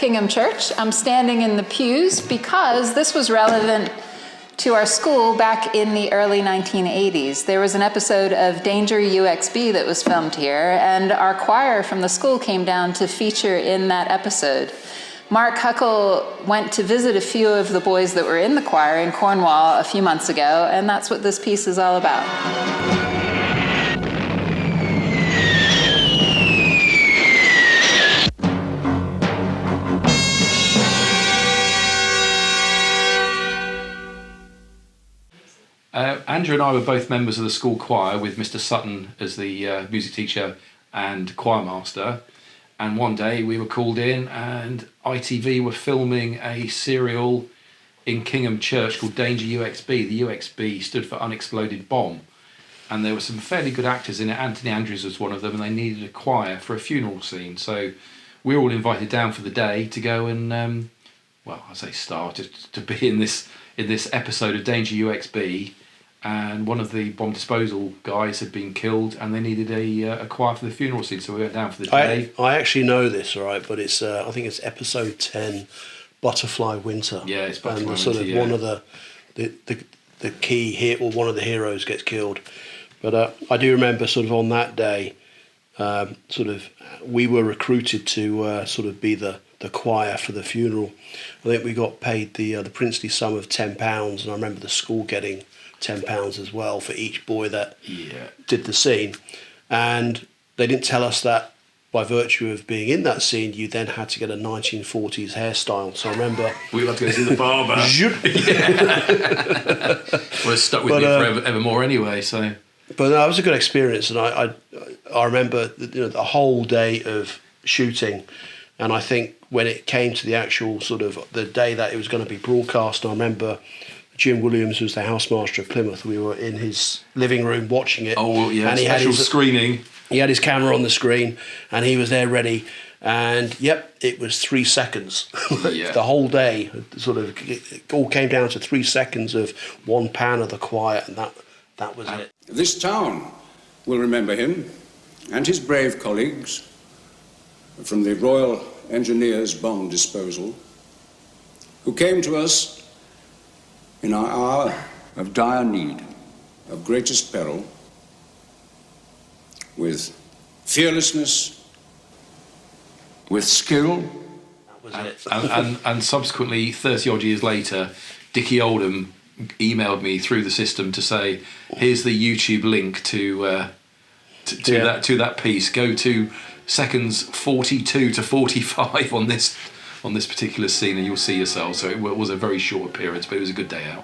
Kingham Church. I'm standing in the pews because this was relevant to our school back in the early 1980s. There was an episode of Danger UXB that was filmed here, and our choir from the school came down to feature in that episode. Mark Huckle went to visit a few of the boys that were in the choir in Cornwall a few months ago, and that's what this piece is all about. Andrew and I were both members of the school choir with Mr. Sutton as the music teacher and choir master. And one day we were called in and ITV were filming a serial in Kingham Church called Danger UXB. The UXB stood for Unexploded Bomb. And there were some fairly good actors in it. Anthony Andrews was one of them, and they needed a choir for a funeral scene. So we were all invited down for the day to go and, to be in this episode of Danger UXB. And one of the bomb disposal guys had been killed, and they needed a choir for the funeral scene, so we went down for the day. I actually know this, right? But it's I think it's episode 10, Butterfly Winter. Yeah, it's Butterfly Winter. And sort of one of the key here, or one of the heroes gets killed. But I do remember sort of on that day, we were recruited to sort of be the choir for the funeral. I think we got paid the princely sum of £10, and I remember the school getting £10 as well for each boy that did the scene. And they didn't tell us that by virtue of being in that scene, you then had to get a 1940s hairstyle. So I remember... we had to go see the barber. We're stuck with me forevermore anyway, so... But no, it was a good experience, and I remember the whole day of shooting, and I think when it came to the actual sort of the day that it was going to be broadcast, I remember... Jim Williams was the housemaster of Plymouth. We were in his living room watching it. Oh, well, yeah, and he special had his screening. He had his camera on the screen, and he was there ready. And, it was 3 seconds. The whole day, it all came down to 3 seconds of one pan of the choir, and that was it. This town will remember him and his brave colleagues from the Royal Engineers Bomb Disposal, who came to us in our hour of dire need, of greatest peril, with fearlessness, with skill. That was it. And subsequently, 30 odd years later, Dickie Oldham emailed me through the system to say, here's the YouTube link to that piece. Go to seconds 42 to 45 on this particular scene, and you'll see yourself. So it was a very short appearance, but it was a good day out.